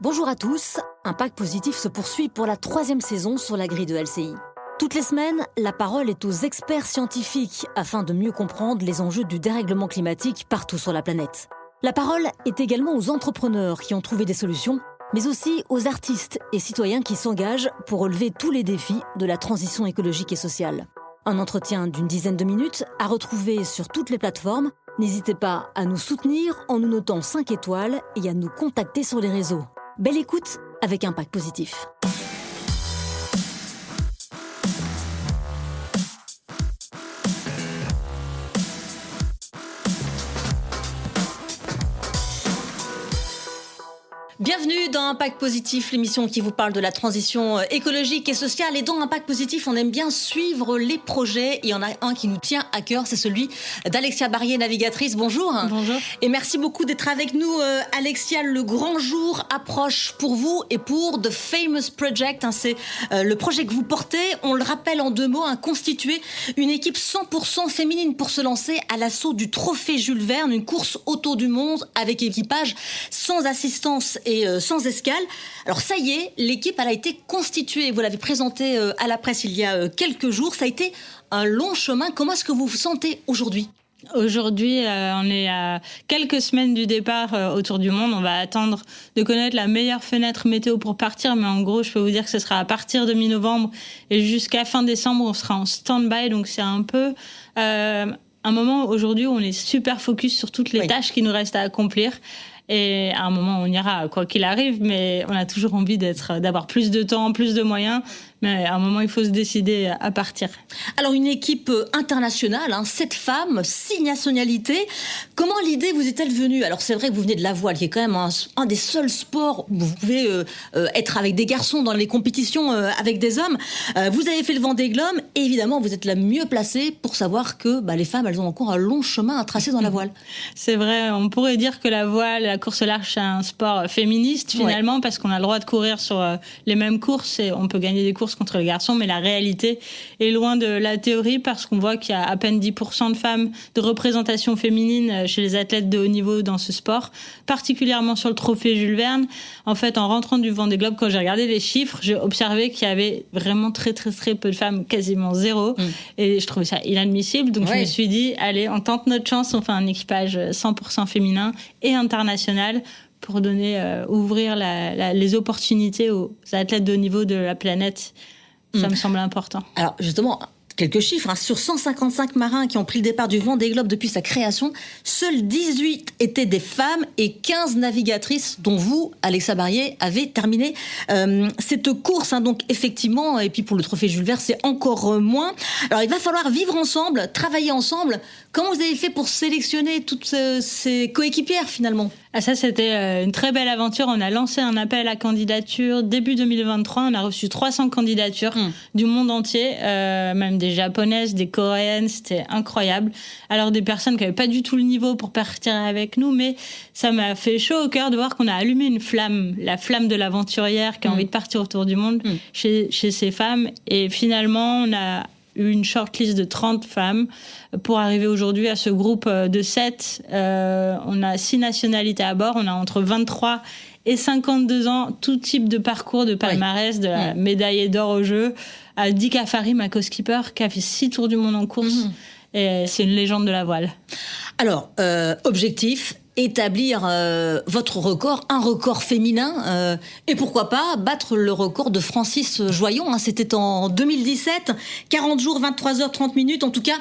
Bonjour à tous, Impact Positif se poursuit pour la 3e saison sur la grille de LCI. Toutes les semaines, la parole est aux experts scientifiques afin de mieux comprendre les enjeux du dérèglement climatique partout sur la planète. La parole est également aux entrepreneurs qui ont trouvé des solutions, mais aussi aux artistes et citoyens qui s'engagent pour relever tous les défis de la transition écologique et sociale. Un entretien d'une dizaine de minutes à retrouver sur toutes les plateformes. N'hésitez pas à nous soutenir en nous notant 5 étoiles et à nous contacter sur les réseaux. Belle écoute avec Impact Positif. Bienvenue dans Impact Positif, l'émission qui vous parle de la transition écologique et sociale. Et dans Impact Positif, on aime bien suivre les projets. Il y en a un qui nous tient à cœur, c'est celui d'Alexia Barrier, navigatrice. Bonjour. Bonjour. Et merci beaucoup d'être avec nous. Alexia, le grand jour approche pour vous et pour The Famous Project. C'est le projet que vous portez. On le rappelle en 2 mots, constituer une équipe 100% féminine pour se lancer à l'assaut du trophée Jules Verne, une course autour du monde avec équipage sans assistance et sans escale. Alors ça y est, l'équipe elle a été constituée. Vous l'avez présentée à la presse il y a quelques jours. Ça a été un long chemin. Comment est-ce que vous vous sentez aujourd'hui ? Aujourd'hui, on est à quelques semaines du départ autour du monde. On va attendre de connaître la meilleure fenêtre météo pour partir. Mais en gros, je peux vous dire que ce sera à partir de mi-novembre et jusqu'à fin décembre, on sera en stand-by. Donc c'est un peu un moment aujourd'hui où on est super focus sur toutes les tâches qui nous restent à accomplir. Et à un moment, on ira, quoi qu'il arrive, mais on a toujours envie d'avoir plus de temps, plus de moyens. Mais à un moment, il faut se décider à partir. Alors, une équipe internationale, 7 femmes, 6 nationalités. Comment l'idée vous est-elle venue ? Alors, c'est vrai que vous venez de la voile, qui est quand même un des seuls sports où vous pouvez être avec des garçons dans les compétitions avec des hommes. Vous avez fait le Vendée Globe, et évidemment, vous êtes la mieux placée pour savoir que les femmes, elles ont encore un long chemin à tracer dans la voile. C'est vrai, on pourrait dire que la voile, la course au large, c'est un sport féministe, finalement, parce qu'on a le droit de courir sur les mêmes courses et on peut gagner des courses contre les garçons, mais la réalité est loin de la théorie parce qu'on voit qu'il y a à peine 10% de femmes de représentation féminine chez les athlètes de haut niveau dans ce sport, particulièrement sur le trophée Jules Verne. En fait, en rentrant du Vendée Globe, quand j'ai regardé les chiffres, j'ai observé qu'il y avait vraiment très très très peu de femmes, quasiment 0, et je trouvais ça inadmissible. Donc je me suis dit, allez, on tente notre chance, on fait un équipage 100% féminin et international pour ouvrir les opportunités aux athlètes de haut niveau de la planète. Ça me semble important. Alors justement, quelques chiffres. Sur 155 marins qui ont pris le départ du Vendée Globe depuis sa création, seuls 18 étaient des femmes et 15 navigatrices, dont vous, Alexia Barrier, avez terminé cette course. Donc effectivement, et puis pour le trophée Jules Verne, c'est encore moins. Alors il va falloir vivre ensemble, travailler ensemble. Comment vous avez fait pour sélectionner toutes ces coéquipières finalement ? Ça, c'était une très belle aventure. On a lancé un appel à candidature début 2023. On a reçu 300 candidatures du monde entier, même des japonaises, des coréennes. C'était incroyable. Alors, des personnes qui n'avaient pas du tout le niveau pour partir avec nous, mais ça m'a fait chaud au cœur de voir qu'on a allumé une flamme, la flamme de l'aventurière qui a envie de partir autour du monde chez ces femmes. Et finalement, on a une shortlist de 30 femmes pour arriver aujourd'hui à ce groupe de 7. On a 6 nationalités à bord. On a entre 23 et 52 ans, tout type de parcours de palmarès, de la médaillée d'or au jeu, à Dika Farid, ma co-skipper, qui a fait 6 tours du monde en course. Et c'est une légende de la voile. Alors, objectif, établir votre record, un record féminin, et pourquoi pas battre le record de Francis Joyon. C'était en 2017, 40 jours, 23 heures, 30 minutes. En tout cas,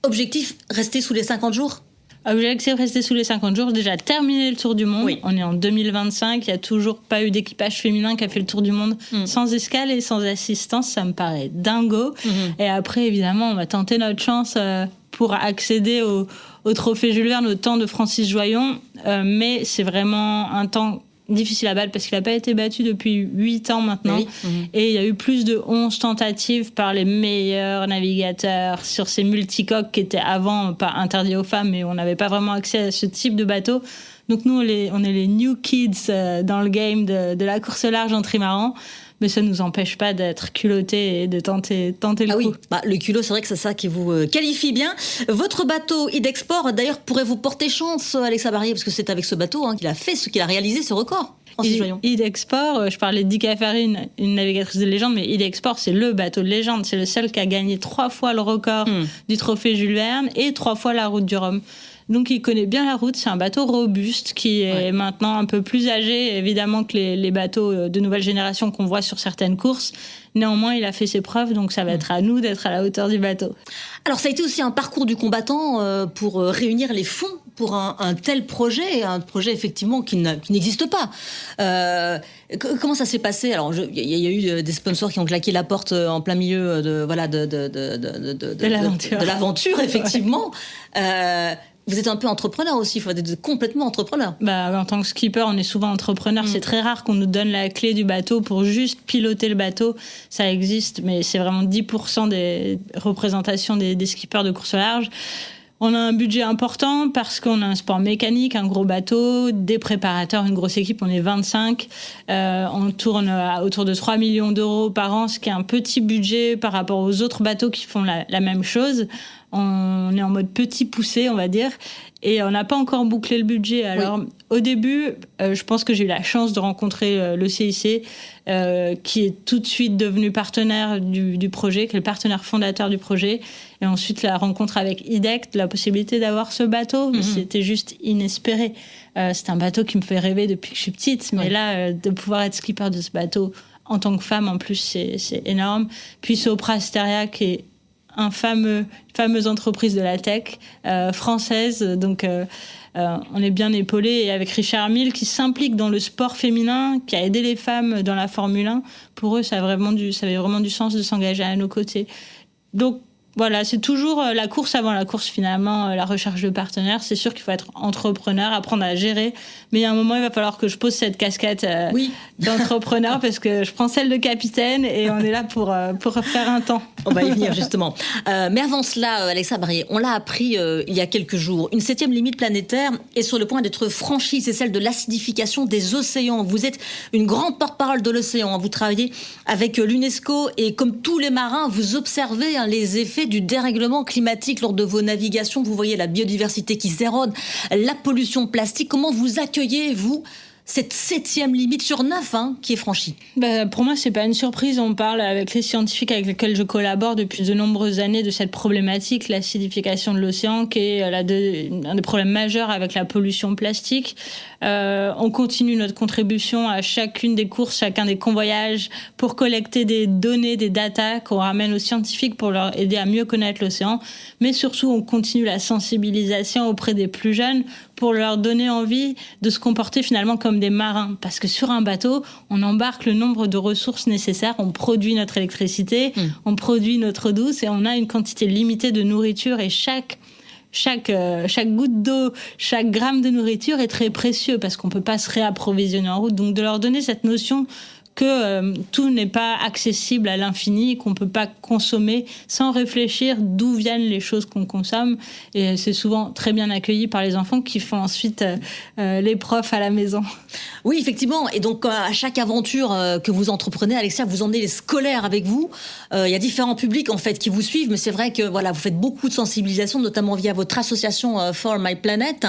objectif, rester sous les 50 jours. Objectif, rester sous les 50 jours. Déjà, terminer le Tour du Monde. On est en 2025. Il n'y a toujours pas eu d'équipage féminin qui a fait le Tour du Monde sans escale et sans assistance. Ça me paraît dingo. Et après, évidemment, on va tenter notre chance pour accéder au trophée Jules Verne, au temps de Francis Joyon. Mais c'est vraiment un temps difficile à battre parce qu'il n'a pas été battu depuis 8 ans maintenant. Et il y a eu plus de 11 tentatives par les meilleurs navigateurs sur ces multicoques qui étaient avant pas interdits aux femmes, mais on n'avait pas vraiment accès à ce type de bateau. Donc nous, on est les new kids dans le game de la course au large en trimaran. Mais ça ne nous empêche pas d'être culottés et de tenter le coup. Oui, le culot, c'est vrai que c'est ça qui vous qualifie bien. Votre bateau Idexport, d'ailleurs, pourrait vous porter chance, Alexia Barrier, parce que c'est avec ce bateau qu'il a réalisé ce record. Idexport, je parlais de Dika Ferry, une navigatrice de légende, mais Idexport, c'est le bateau de légende. C'est le seul qui a gagné 3 fois le record du trophée Jules Verne et 3 fois la route du Rhum. Donc il connaît bien la route, c'est un bateau robuste qui est maintenant un peu plus âgé, évidemment, que les bateaux de nouvelle génération qu'on voit sur certaines courses. Néanmoins, il a fait ses preuves, donc ça va être à nous d'être à la hauteur du bateau. Alors ça a été aussi un parcours du combattant pour réunir les fonds pour un tel projet, un projet effectivement qui n'existe pas. Comment ça s'est passé? Alors il y a eu des sponsors qui ont claqué la porte en plein milieu de l'aventure, effectivement. Vous êtes un peu entrepreneur aussi, il faut être complètement entrepreneur. En tant que skipper, on est souvent entrepreneur. C'est très rare qu'on nous donne la clé du bateau pour juste piloter le bateau. Ça existe, mais c'est vraiment 10% des représentations des skippers de course au large. On a un budget important parce qu'on a un sport mécanique, un gros bateau, des préparateurs, une grosse équipe, on est 25. On tourne à autour de 3 millions d'euros par an, ce qui est un petit budget par rapport aux autres bateaux qui font la même chose. On est en mode petit poussé, on va dire, et on n'a pas encore bouclé le budget. Alors, au début, je pense que j'ai eu la chance de rencontrer le CIC, qui est tout de suite devenu partenaire du projet, qui est le partenaire fondateur du projet. Et ensuite, la rencontre avec IDEC, la possibilité d'avoir ce bateau, mais c'était juste inespéré. C'est un bateau qui me fait rêver depuis que je suis petite, mais là, de pouvoir être skipper de ce bateau, en tant que femme, en plus, c'est énorme. Puis Sopra Steria, qui est une fameuse entreprise de la tech française, donc on est bien épaulé, et avec Richard Mille qui s'implique dans le sport féminin, qui a aidé les femmes dans la Formule 1. Pour eux, ça avait vraiment du sens de s'engager à nos côtés. Donc voilà, c'est toujours la course avant la course, finalement, la recherche de partenaires. C'est sûr qu'il faut être entrepreneur, apprendre à gérer. Mais il y a un moment, il va falloir que je pose cette casquette d'entrepreneur parce que je prends celle de capitaine et on est là pour faire un temps. On va y venir, justement. Mais avant cela, Alexa Barrier, on l'a appris il y a quelques jours. Une 7e limite planétaire est sur le point d'être franchie. C'est celle de l'acidification des océans. Vous êtes une grande porte-parole de l'océan. Vous travaillez avec l'UNESCO et comme tous les marins, vous observez les effets du dérèglement climatique lors de vos navigations. Vous voyez la biodiversité qui s'érode, la pollution plastique. Comment vous accueillez, vous, cette 7e limite sur 9 qui est franchie? Pour moi, c'est pas une surprise. On parle avec les scientifiques avec lesquels je collabore depuis de nombreuses années de cette problématique, l'acidification de l'océan, qui est un des problèmes majeurs avec la pollution plastique. On continue notre contribution à chacune des courses, chacun des convoyages, pour collecter des données, des datas qu'on ramène aux scientifiques pour leur aider à mieux connaître l'océan. Mais surtout, on continue la sensibilisation auprès des plus jeunes pour leur donner envie de se comporter finalement comme des marins. Parce que sur un bateau, on embarque le nombre de ressources nécessaires, on produit notre électricité, on produit notre eau douce et on a une quantité limitée de nourriture, et chaque goutte d'eau, chaque gramme de nourriture est très précieux parce qu'on peut pas se réapprovisionner en route. Donc de leur donner cette notion que tout n'est pas accessible à l'infini, qu'on peut pas consommer sans réfléchir d'où viennent les choses qu'on consomme. Et c'est souvent très bien accueilli par les enfants qui font ensuite les profs à la maison. Oui, effectivement. Et donc, à chaque aventure que vous entreprenez, Alexia, vous emmenez les scolaires avec vous. Il y a différents publics, en fait, qui vous suivent. Mais c'est vrai que, voilà, vous faites beaucoup de sensibilisation, notamment via votre association For My Planet.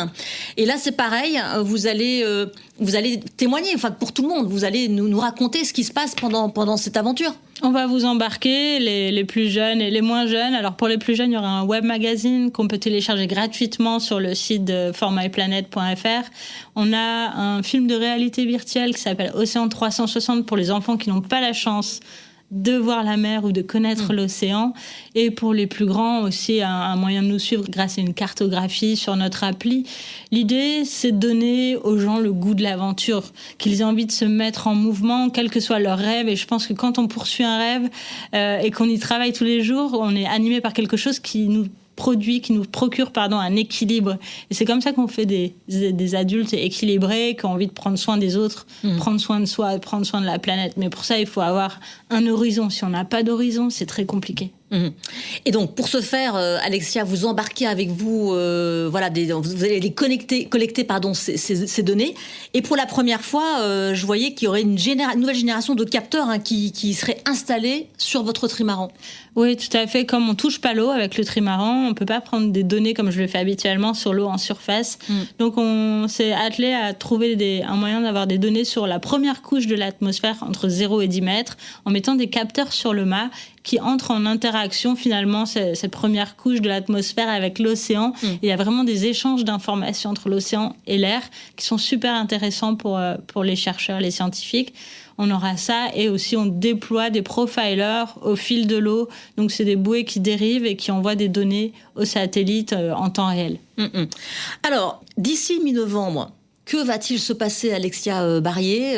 Et là, c'est pareil. Vous allez témoigner, enfin, pour tout le monde. Vous allez nous raconter ce qui se passe pendant cette aventure. On va vous embarquer, les plus jeunes et les moins jeunes. Alors pour les plus jeunes, il y aura un web magazine qu'on peut télécharger gratuitement sur le site de formyplanet.fr. On a un film de réalité virtuelle qui s'appelle Océan 360 pour les enfants qui n'ont pas la chance de voir la mer ou de connaître l'océan. Et pour les plus grands aussi, un moyen de nous suivre grâce à une cartographie sur notre appli. L'idée, c'est de donner aux gens le goût de l'aventure, qu'ils aient envie de se mettre en mouvement, quel que soit leur rêve. Et je pense que quand on poursuit un rêve et qu'on y travaille tous les jours, on est animé par quelque chose qui nous procure un équilibre. Et c'est comme ça qu'on fait des adultes équilibrés, qui ont envie de prendre soin des autres, prendre soin de soi, prendre soin de la planète. Mais pour ça, il faut avoir un horizon. Si on n'a pas d'horizon, c'est très compliqué. Et donc, pour ce faire, Alexia, vous embarquez avec vous, vous allez les collecter ces données. Et pour la première fois, je voyais qu'il y aurait une nouvelle génération de capteurs qui seraient installés sur votre trimaran. Oui, tout à fait. Comme on touche pas l'eau avec le trimaran, on peut pas prendre des données comme je le fais habituellement sur l'eau en surface. Donc, on s'est attelé à trouver un moyen d'avoir des données sur la première couche de l'atmosphère entre 0 et 10 mètres en mettant des capteurs sur le mât qui entrent en interaction finalement cette première couche de l'atmosphère avec l'océan. Et il y a vraiment des échanges d'informations entre l'océan et l'air qui sont super intéressants pour les chercheurs, les scientifiques. On aura ça et aussi on déploie des profilers au fil de l'eau. Donc c'est des bouées qui dérivent et qui envoient des données aux satellites en temps réel. Alors, d'ici mi-novembre, que va-t-il se passer, Alexia Barrier ?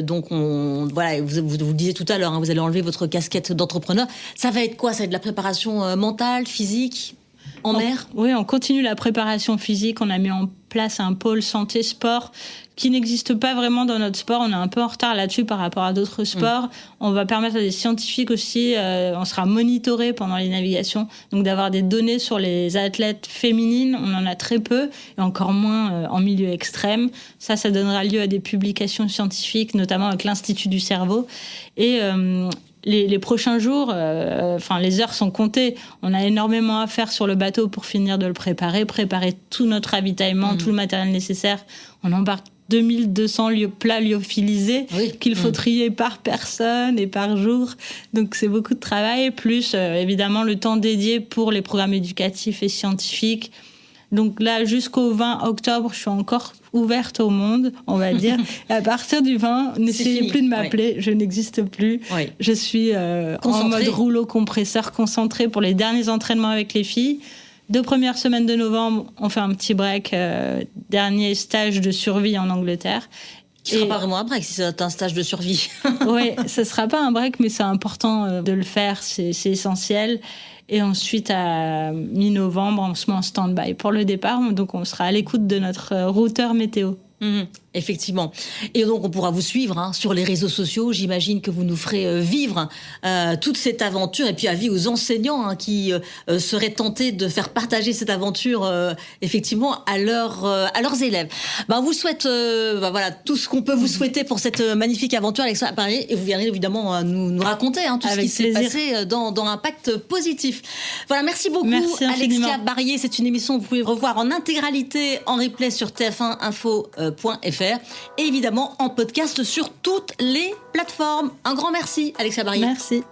Donc, vous le disiez tout à l'heure, vous allez enlever votre casquette d'entrepreneur. Ça va être quoi ? Ça va être de la préparation mentale, physique, en mer ? Oui, on continue la préparation physique. On a mis en place un pôle santé-sport qui n'existe pas vraiment dans notre sport. On est un peu en retard là-dessus par rapport à d'autres sports. On va permettre à des scientifiques aussi, on sera monitoré pendant les navigations, donc d'avoir des données sur les athlètes féminines. On en a très peu, et encore moins en milieu extrême. Ça donnera lieu à des publications scientifiques, notamment avec l'Institut du cerveau. Et les prochains jours, les heures sont comptées. On a énormément à faire sur le bateau pour finir de le préparer tout notre ravitaillement, tout le matériel nécessaire. On embarque 2200 plats lyophilisés qu'il faut trier par personne et par jour. Donc, c'est beaucoup de travail, plus évidemment le temps dédié pour les programmes éducatifs et scientifiques. Donc là, jusqu'au 20 octobre, je suis encore ouverte au monde, on va dire. Et à partir du 20, n'essayez plus de m'appeler, je n'existe plus. Je suis en mode rouleau compresseur, concentrée pour les derniers entraînements avec les filles. 2 premières semaines de novembre, on fait un petit break, dernier stage de survie en Angleterre. Qui ne sera pas vraiment un break si c'est un stage de survie. Oui, ce ne sera pas un break, mais c'est important de le faire, c'est essentiel. Et ensuite, à mi-novembre, on se met en stand-by pour le départ. Donc, on sera à l'écoute de notre routeur météo. Effectivement. Et donc, on pourra vous suivre sur les réseaux sociaux. J'imagine que vous nous ferez vivre toute cette aventure. Et puis, avis aux enseignants qui seraient tentés de faire partager cette aventure, effectivement, à leurs élèves. On vous souhaite tout ce qu'on peut vous souhaiter pour cette magnifique aventure, Alexia Barrier. Et vous viendrez évidemment nous raconter tout ce qui s'est passé dans Impact Positif. Voilà, merci beaucoup, Alexia Barrier. C'est une émission que vous pouvez revoir en intégralité, en replay sur tf1info.fr. Et évidemment en podcast sur toutes les plateformes. Un grand merci, Alexia Barrier. Merci.